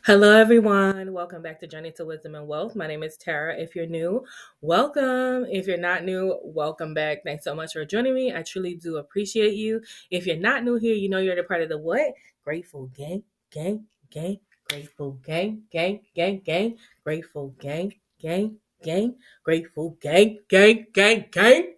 Hello, everyone. Welcome back to Journey to Wisdom and Wealth. My name is Tara. If you're new, welcome. If you're not new, welcome back. Thanks so much for joining me. I truly do appreciate you. If you're not new here, you know you're the part of the what? Grateful gang, gang, gang, grateful gang, gang, gang, gang, grateful gang, gang, gang, grateful gang, gang, gang, gang.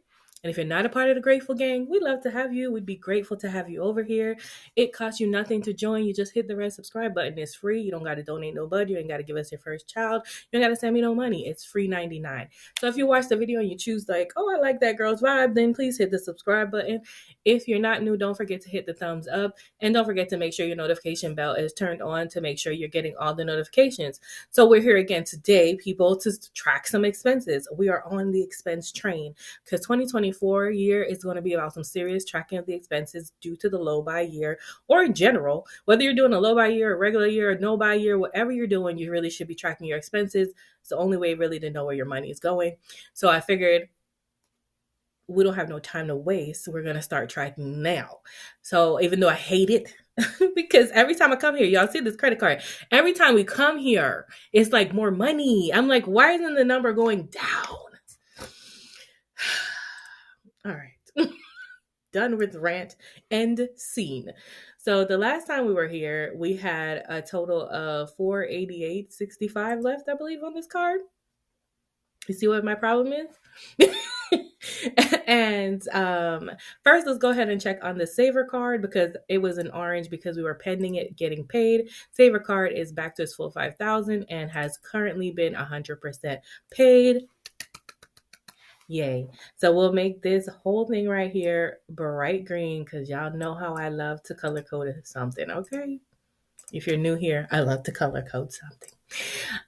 And if you're not a part of the Grateful Gang, we'd love to have you. We'd be grateful to have you over here. It costs you nothing to join. You just hit the red subscribe button. It's free. You don't got to donate no bud. You ain't got to give us your first child. You ain't got to send me no money. It's free 99. So if you watch the video and you choose like, oh, I like that girl's vibe, then please hit the subscribe button. If you're not new, don't forget to hit the thumbs up. And don't forget to make sure your notification bell is turned on to make sure you're getting all the notifications. So we're here again today, people, to track some expenses. We are on the expense train because 2024 year is going to be about some serious tracking of the expenses due to the low buy year, or in general, whether you're doing a low buy year, a regular year, a no buy year, whatever you're doing, you really should be tracking your expenses. It's the only way really to know where your money is going. So I figured we don't have no time to waste. We're going to start tracking now. So even though I hate it, because every time I come here, y'all see this credit card. Every time we come here, it's like more money. I'm like, why isn't the number going down? All right. Done with rant. End scene. So the last time we were here, we had a total of $488.65 left, I believe, on this card. You see what my problem is? And first, let's go ahead and check on the Saver card because it was in orange because we were pending it getting paid. Saver card is back to its full $5,000 and has currently been 100% paid. Yay. So we'll make this whole thing right here bright green because y'all know how I love to color code something, okay? If you're new here, I love to color code something.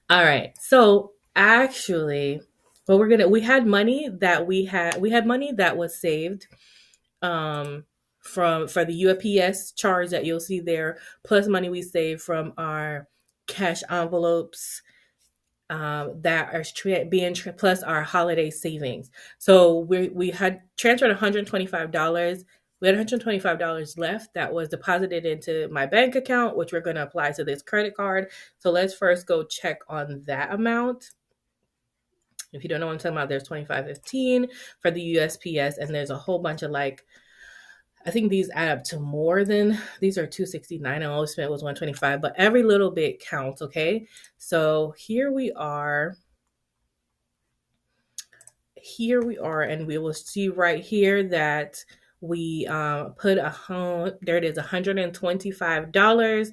All right. So actually, well, we had money that was saved for the UPS charge that you'll see there, plus money we saved from our cash envelopes that are plus our holiday savings. So we had transferred $125. We had $125 left that was deposited into my bank account, which we're going to apply to this credit card. So let's first go check on that amount. If you don't know what I'm talking about, there's $25.15 for the USPS, and there's a whole bunch of I think these add up to more than, these are $269. I always spent was $125, but every little bit counts, okay? So here we are, and we will see right here that we put there it is, $125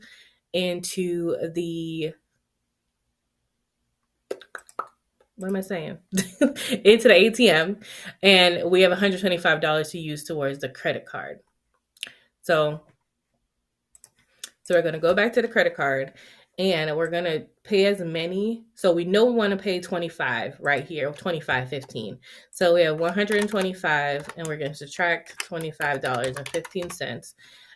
into the, what am I saying? into the ATM, and we have $125 to use towards the credit card. So we're going to go back to the credit card and we're going to pay as many. So we know we want to pay 25 right here, 25.15. So we have 125 and we're going to subtract $25.15,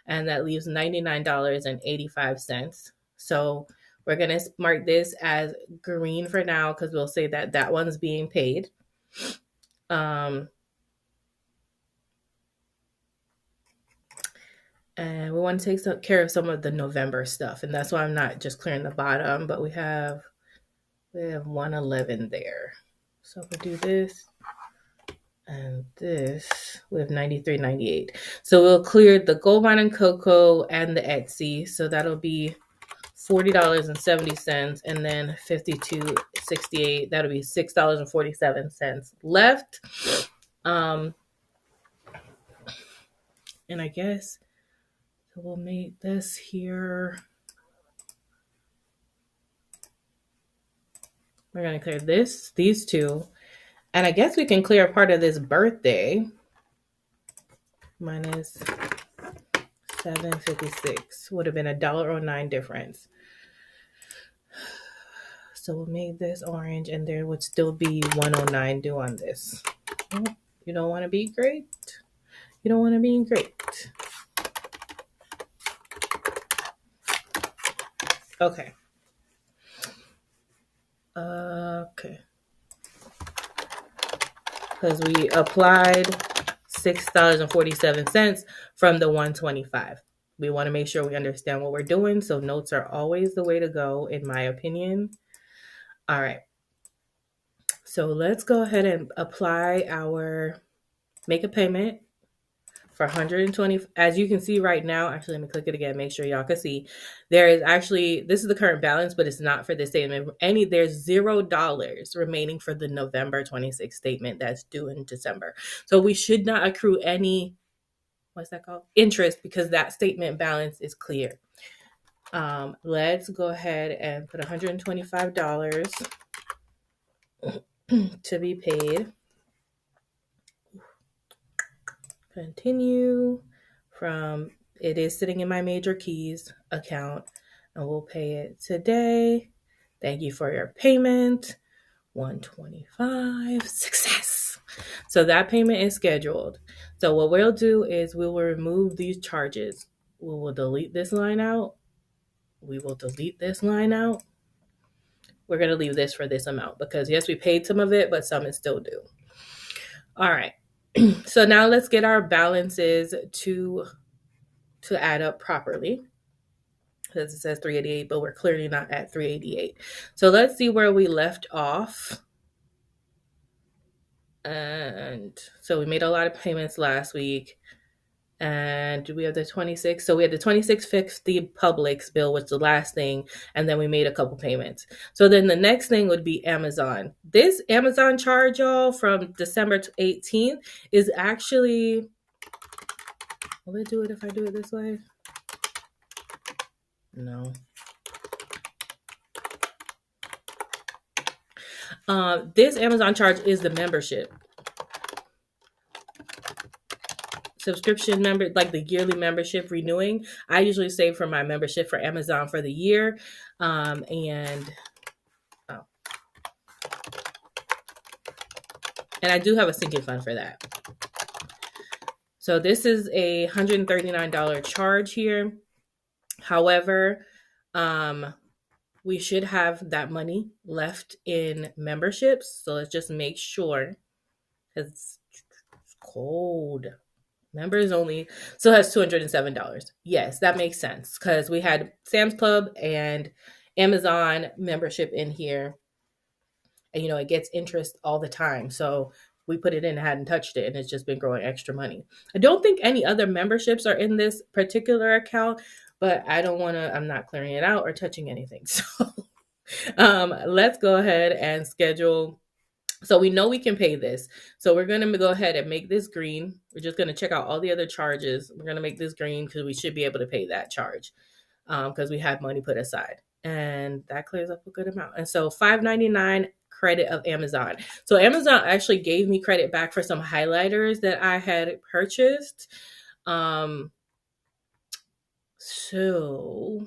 and that leaves $99.85. So we're going to mark this as green for now because we'll say that that one's being paid. And we want to take care of some of the November stuff. And that's why I'm not just clearing the bottom, but we have 111 there. So if we do this and this, we have 93.98. So we'll clear the Gold Mine and Cocoa and the Etsy. So that'll be $40.70, and then $52.68. That'll be $6.47 left. And I guess so we'll make this here. We're going to clear these two. And I guess we can clear a part of this birthday. Minus $7.56. Would have been $1.09 difference. So we'll make this orange, and there would still be $109 due on this. Oh, you don't want to be great? You don't want to be great. Okay. Because we applied $6.47 from the $125. We want to make sure we understand what we're doing. So notes are always the way to go, in my opinion. All right. So let's go ahead and make a payment for 120. As you can see right now, actually, let me click it again, make sure y'all can see. There is actually, this is the current balance, but it's not for this statement. There's $0 remaining for the November 26th statement that's due in December. So we should not accrue any, what's that called? Interest, because that statement balance is clear. Let's go ahead and put $125 to be paid. Continue from, it is sitting in my major keys account, and we'll pay it today. Thank you for your payment. 125, success. So that payment is scheduled. So what we'll do is we will remove these charges. We will delete this line out. We will delete this line out. We're going to leave this for this amount because yes, we paid some of it, but some is still due. All right. So now let's get our balances to add up properly, because it says 388, but we're clearly not at 388. So let's see where we left off. And so we made a lot of payments last week. And we have the 26th. So we had the 2650 Publix bill, which was the last thing. And then we made a couple payments. So then the next thing would be Amazon. This Amazon charge, y'all, from December 18th is actually, will it do it if I do it this way? No. This Amazon charge is the membership. Subscription member, like the yearly membership renewing. I usually save for my membership for Amazon for the year. And I do have a sinking fund for that. So this is a $139 charge here. However, we should have that money left in memberships. So let's just make sure, because it's cold. Members only still has $207. Yes, that makes sense, because we had Sam's Club and Amazon membership in here. And, it gets interest all the time. So we put it in and hadn't touched it, and it's just been growing extra money. I don't think any other memberships are in this particular account, but I'm not clearing it out or touching anything. So let's go ahead and schedule. So we know we can pay this. So we're going to go ahead and make this green. We're just going to check out all the other charges. We're going to make this green because we should be able to pay that charge because we have money put aside. And that clears up a good amount. And so $5.99 credit of Amazon. So Amazon actually gave me credit back for some highlighters that I had purchased. So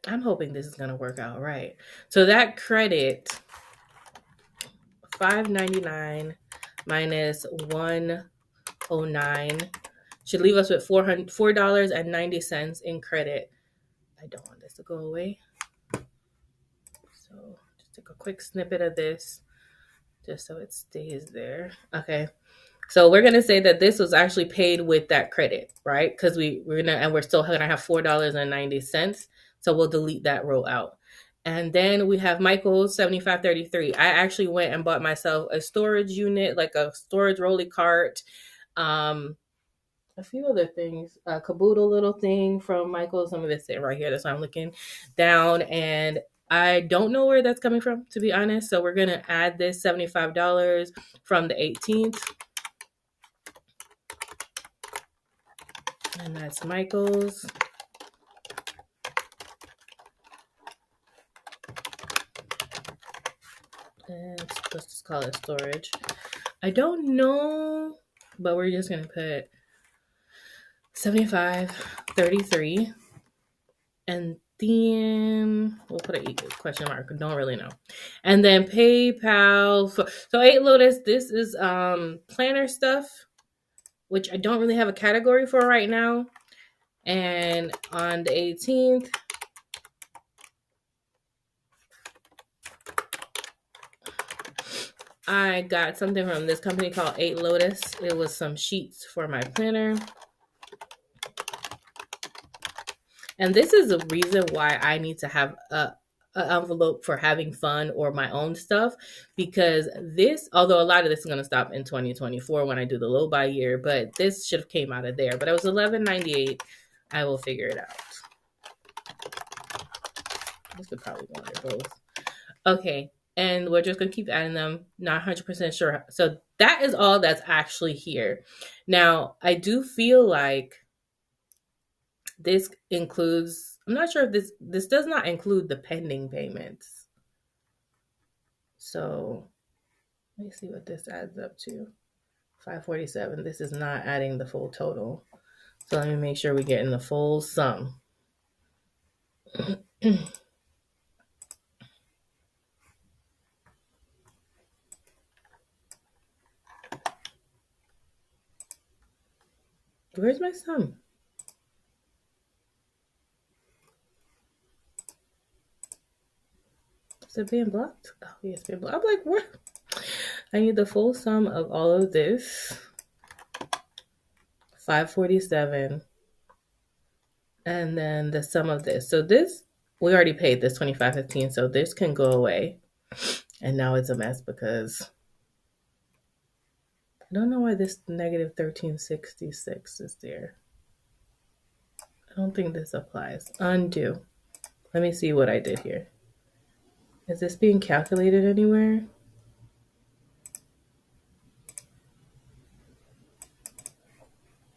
I'm hoping this is going to work out right. So that credit, $5.99 minus $109, should leave us with $4.90 in credit. I don't want this to go away. So just take a quick snippet of this just so it stays there. Okay. So we're going to say that this was actually paid with that credit, right? Because we're still going to have $4.90. So we'll delete that row out. And then we have Michael's 7533. I actually went and bought myself a storage unit, like a storage rolly cart, a few other things, a caboodle little thing from Michael's. Some of it's sitting right here. That's why I'm looking down. And I don't know where that's coming from, to be honest. So we're going to add this $75 from the 18th. And that's Michael's. And let's just call it storage. I don't know, but we're just going to put 7533. And then we'll put a question mark. Don't really know. And then PayPal. So 8 Lotus, this is planner stuff, which I don't really have a category for right now. And on the 18th, I got something from this company called 8 Lotus. It was some sheets for my planner. And this is the reason why I need to have a envelope for having fun or my own stuff, because this, although a lot of this is going to stop in 2024 when I do the low buy year, but this should have came out of there. But it was $11.98. I will figure it out. This could probably go under both. Okay, and we're just going to keep adding them. Not 100% sure. So that is all that's actually here. Now, I do feel like this includes, I'm not sure if this does not include the pending payments. So let me see what this adds up to. 547. This is not adding the full total. So let me make sure we're getting the full sum. Where's my sum? Is it being blocked? Oh, yeah, it's being blocked. I'm like, what? I need the full sum of all of this. 547. And then the sum of this. So this, we already paid this $25.15, so this can go away. And now it's a mess because I don't know why this negative 1366 is there. I don't think this applies. Undo. Let me see what I did here. Is this being calculated anywhere?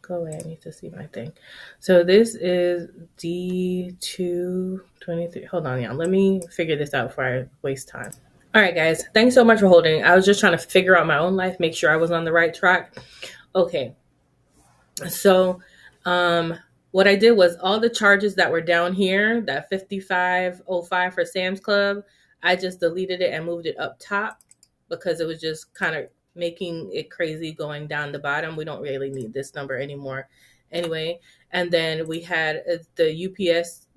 Go away, I need to see my thing. So this is D223. Hold on, y'all. Let me figure this out before I waste time. All right, guys. Thanks so much for holding. I was just trying to figure out my own life, make sure I was on the right track. Okay. So what I did was all the charges that were down here, that 5505 for Sam's Club, I just deleted it and moved it up top because it was just kind of making it crazy going down the bottom. We don't really need this number anymore anyway. And then we had the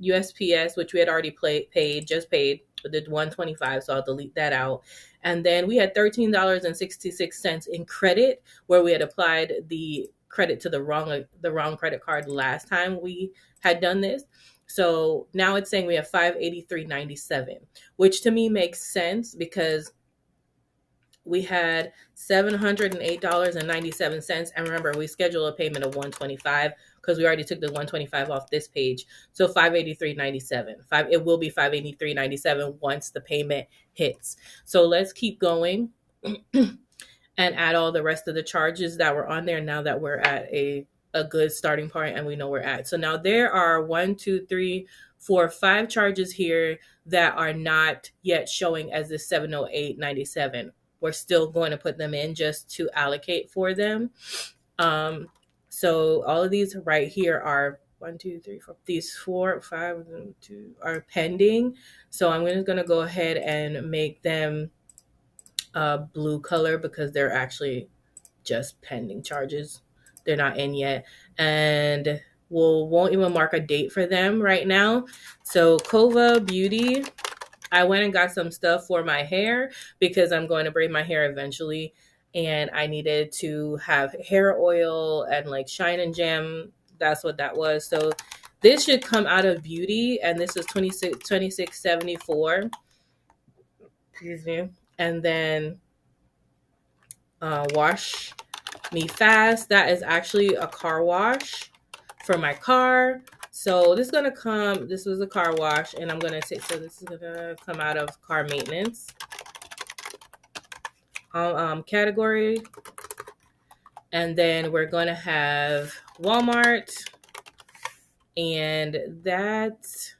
USPS, which we had already paid with the 125, so I'll delete that out. And then we had $13.66 in credit where we had applied the credit to the wrong credit card last time we had done this. So now it's saying we have $583.97, which to me makes sense because we had $708.97. And remember, we schedule a payment of $125 because we already took the $125 off this page. So $583.97. It will be $583.97 once the payment hits. So let's keep going and add all the rest of the charges that were on there now that we're at a good starting point and we know where we're at. So now there are 5 charges here that are not yet showing as the $708.97. We're still going to put them in just to allocate for them. So all of these right here are 1, 2, 3, 4. These 4, 5, 2 are pending. So I'm just going to go ahead and make them blue color because they're actually just pending charges. They're not in yet. And won't even mark a date for them right now. So Kova Beauty, I went and got some stuff for my hair because I'm going to braid my hair eventually. And I needed to have hair oil and like Shine and Jam. That's what that was. So this should come out of Beauty. And this is $26.74. Excuse me. And then Wash Me Fast. That is actually a car wash for my car. So this is going to come, this was a car wash, and I'm going to take, so this is going to come out of car maintenance category. And then we're going to have Walmart, and that's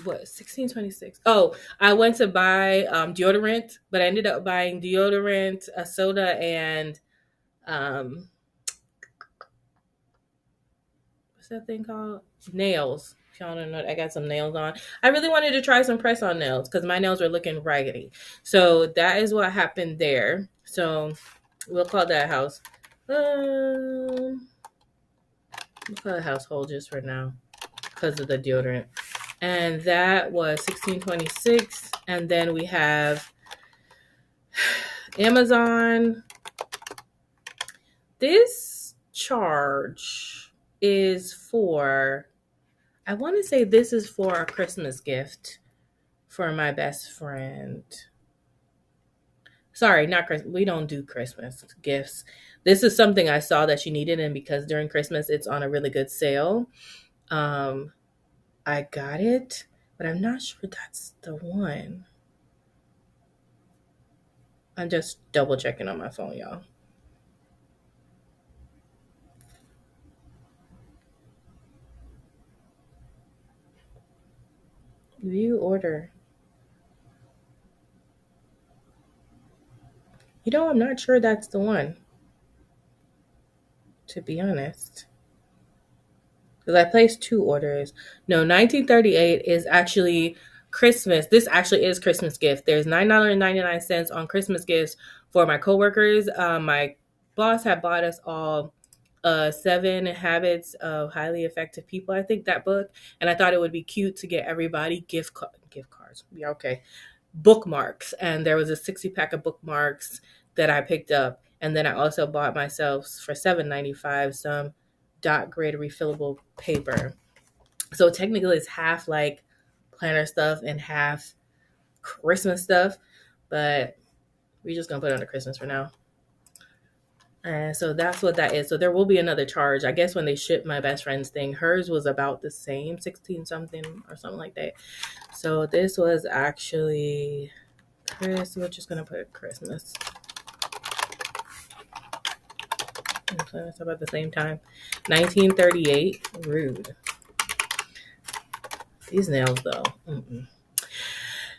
what, $16.26. Oh, I went to buy deodorant, but I ended up buying deodorant, a soda, and what's that thing called? Nails. If y'all don't know, I got some nails on. I really wanted to try some press-on nails because my nails were looking raggedy. So that is what happened there. So we'll call that house. We'll call it household just for now because of the deodorant. And that was $16.26. And then we have Amazon, this charge is for, I want to say this is for a Christmas gift for my best friend. Sorry, not Christmas. We don't do Christmas gifts. This is something I saw that she needed, and because during Christmas it's on a really good sale, um, I got it, but I'm not sure that's the one. I'm just double checking on my phone, y'all. View order. You know, I'm not sure that's the one, to be honest. Because I placed 2 orders. No, 1938 is actually Christmas. This actually is Christmas gift. There's $9.99 on Christmas gifts for my coworkers. My boss had bought us all 7 Habits of Highly Effective People. I think that book, and I thought it would be cute to get everybody gift cards. Yeah, okay, bookmarks, and there was a 60 pack of bookmarks that I picked up, and then I also bought myself for $7.95 some dot grid refillable paper. So technically it's half like planner stuff and half Christmas stuff, but we're just gonna put it under Christmas for now. And so that's what that is. So there will be another charge. I guess when they shipped my best friend's thing, hers was about the same, 16 something or something like that. So this was actually Chris. We're just gonna put Christmas. It's about the same time. 1938. Rude. These nails though. Mm-mm.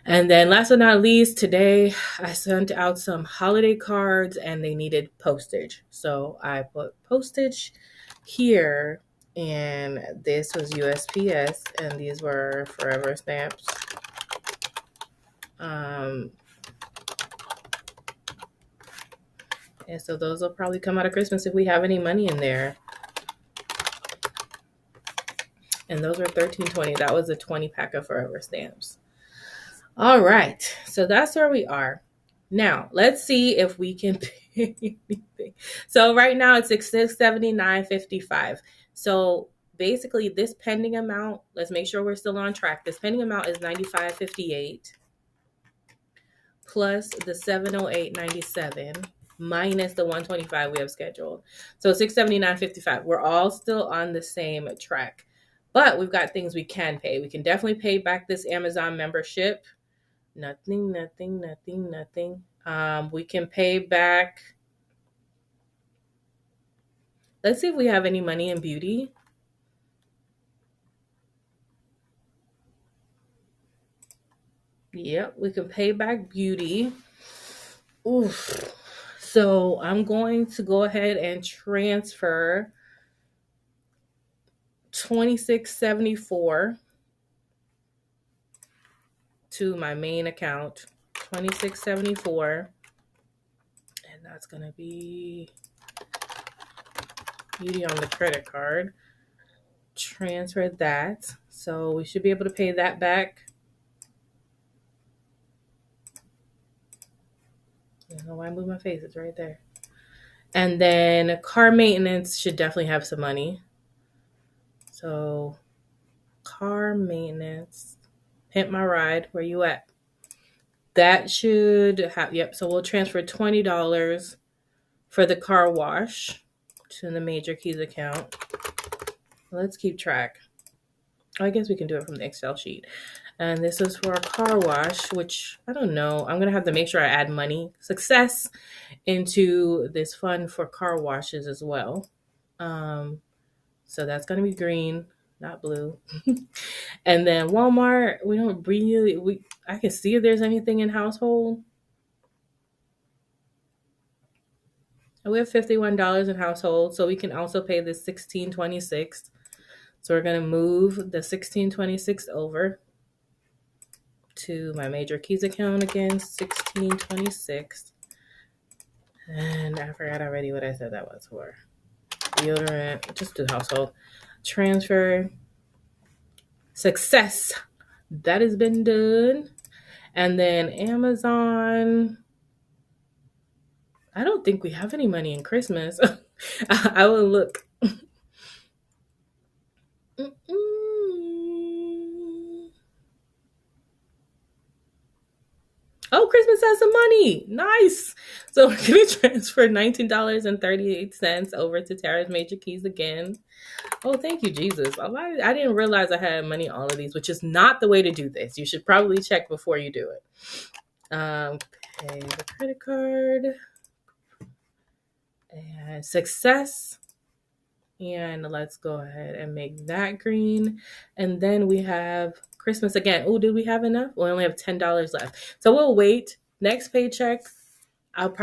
And then last but not least, today I sent out some holiday cards and they needed postage. So I put postage here, and this was USPS, and these were forever stamps. And so those will probably come out of Christmas if we have any money in there. And those were $13.20. That was a 20 pack of forever stamps. All right, so that's where we are. Now, let's see if we can pay anything. So right now it's $679.55. So basically this pending amount, let's make sure we're still on track. This pending amount is $95.58 plus the $708.97 minus the $125 we have scheduled. So $679.55. We're all still on the same track. But we've got things we can pay. We can definitely pay back this Amazon membership. Nothing. We can pay back. Let's see if we have any money in beauty. Yep, we can pay back beauty. Oof. So I'm going to go ahead and transfer $26.74 to my main account. $26.74. And that's going to be beauty on the credit card. Transfer that. So we should be able to pay that back. I don't know why I moved my face. It's right there. And then car maintenance should definitely have some money. So car maintenance, Pimp My Ride, where you at? That should have, yep. So we'll transfer $20 for the car wash to the Major Keys account. Let's keep track. I guess we can do it from the Excel sheet. And this is for a car wash, which I don't know. I'm going to have to make sure I add money, success, into this fund for car washes as well. So that's going to be green, not blue. And then Walmart, we don't really, I can see if there's anything in household. We have $51 in household, so we can also pay this $16.26. So we're going to move the $16.26 over to my Major Keys account again, $16.26. And I forgot already what I said that was for. Deodorant, just do household. Transfer. Success. That has been done. And then Amazon. I don't think we have any money in Christmas. I will look. Mm-mm. Oh, Christmas has some money. Nice. So we're going to transfer $19.38 over to Tara's Major Keys again. Oh, thank you, Jesus. I didn't realize I had money in all of these, which is not the way to do this. You should probably check before you do it. Pay the credit card. And success. And let's go ahead and make that green. And then we have Christmas again. Oh, did we have enough? We only have $10 left. So we'll wait. Next paycheck, I'll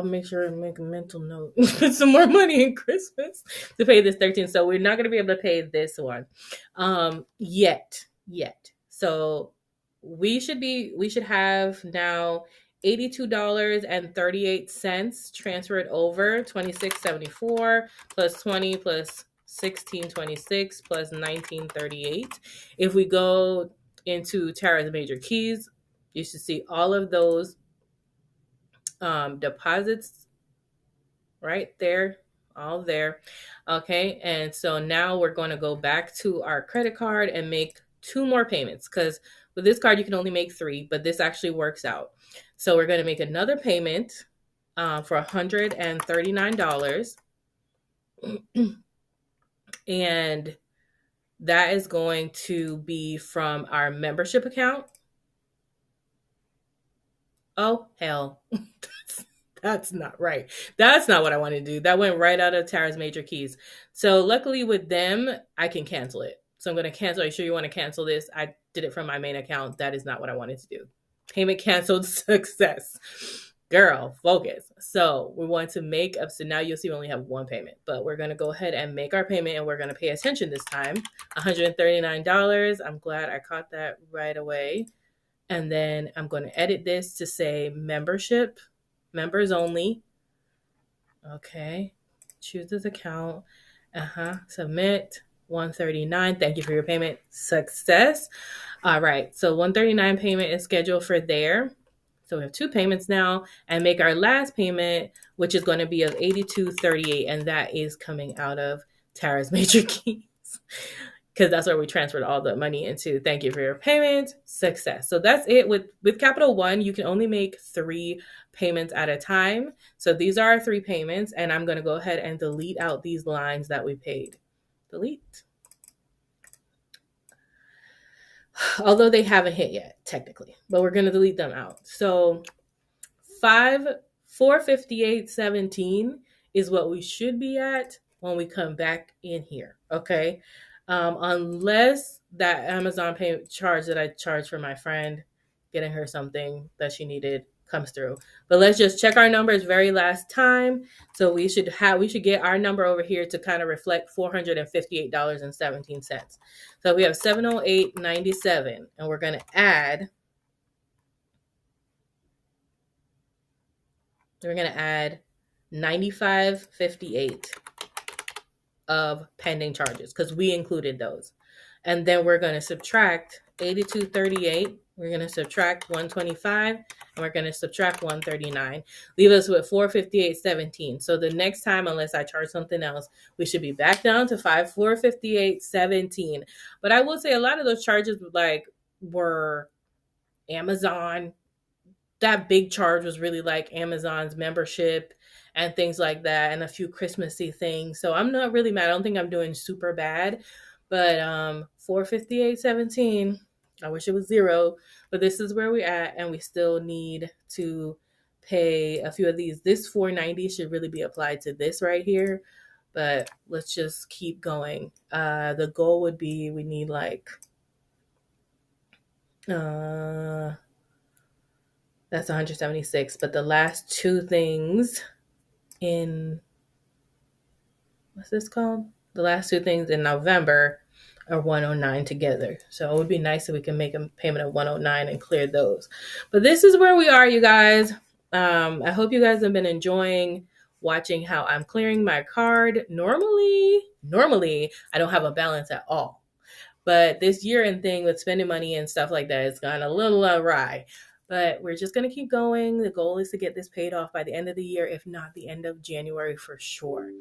make sure and make a mental note. Put some more money in Christmas to pay this 13. So we're not going to be able to pay this one yet. So we should have now $82.38 transferred over. 26.74 plus 20 plus 16.26 plus 19.38. If we go into Tara's Major Keys, you should see all of those deposits right there, all there. Okay, and so now we're going to go back to our credit card and make 2 more payments, because with this card you can only make 3, but this actually works out. So we're going to make another payment for $139, and that is going to be from our membership account. Oh, hell. That's not right. That's not what I want to do. That went right out of Tara's Major Keys. So luckily with them, I can cancel it. So I'm going to cancel. Are you sure you want to cancel this? I did it from my main account. That is not what I wanted to do. Payment canceled. Success. Girl, focus. So we want to make up. So now you'll see we only have 1 payment. But we're going to go ahead and make our payment, and we're going to pay attention this time. $139. I'm glad I caught that right away. And then I'm going to edit this to say membership. Members only. Okay. Choose this account. Submit. $139. Thank you for your payment. Success. All right. So $139 payment is scheduled for there. So we have 2 payments now, and make our last payment, which is going to be of $82.38, and that is coming out of Tara's Major Keys, because that's where we transferred all the money into. Thank you for your payment. Success. So that's it. With Capital One, you can only make 3 payments at a time. So these are our 3 payments, and I'm going to go ahead and delete out these lines that we paid. Delete. Although they haven't hit yet, technically, but we're going to delete them out. So $458.17 is what we should be at when we come back in here. Okay. Unless that Amazon pay charge that I charged for my friend getting her something that she needed comes through. But let's just check our numbers very last time. So we should get our number over here to kind of reflect $458.17. So we have $708.97, and we're going to add $95.58 of pending charges, because we included those. And then we're going to subtract $82.38. We're going to subtract $125, and we're going to subtract $139. Leave us with $458.17. So the next time, unless I charge something else, we should be back down to $458.17. But I will say a lot of those charges were Amazon. That big charge was really like Amazon's membership and things like that, and a few Christmassy things. So I'm not really mad. I don't think I'm doing super bad. But $458.17, I wish it was 0, but this is where we're at, and we still need to pay a few of these. This $490 should really be applied to this right here, but let's just keep going. The goal would be we need that's 176, but the last 2 things in, what's this called? The last 2 things in November are 109 together. So it would be nice if we can make a payment of 109 and clear those. But this is where we are, you guys. I hope you guys have been enjoying watching how I'm clearing my card. Normally, I don't have a balance at all. But this year-end thing with spending money and stuff like that has gone a little awry. But we're just going to keep going. The goal is to get this paid off by the end of the year, if not the end of January for sure.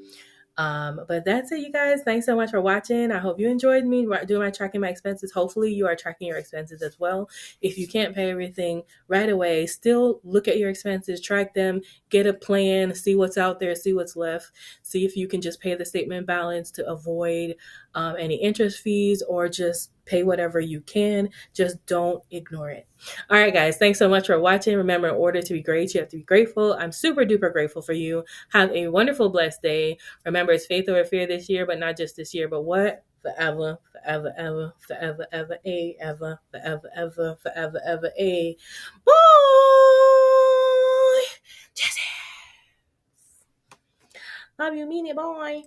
But that's it, you guys. Thanks so much for watching. I hope you enjoyed me doing my tracking my expenses. Hopefully you are tracking your expenses as well. If you can't pay everything right away, still look at your expenses, track them, get a plan, see what's out there, see what's left, see if you can just pay the statement balance to avoid any interest fees, or just pay whatever you can. Just don't ignore it. All right, guys. Thanks so much for watching. Remember, in order to be great, you have to be grateful. I'm super duper grateful for you. Have a wonderful, blessed day. Remember, it's faith over fear this year, but not just this year, but what? Forever, forever, ever, forever, ever, ever, forever, ever, forever, ever, Boy! Jesse! Love you, mean it, boy.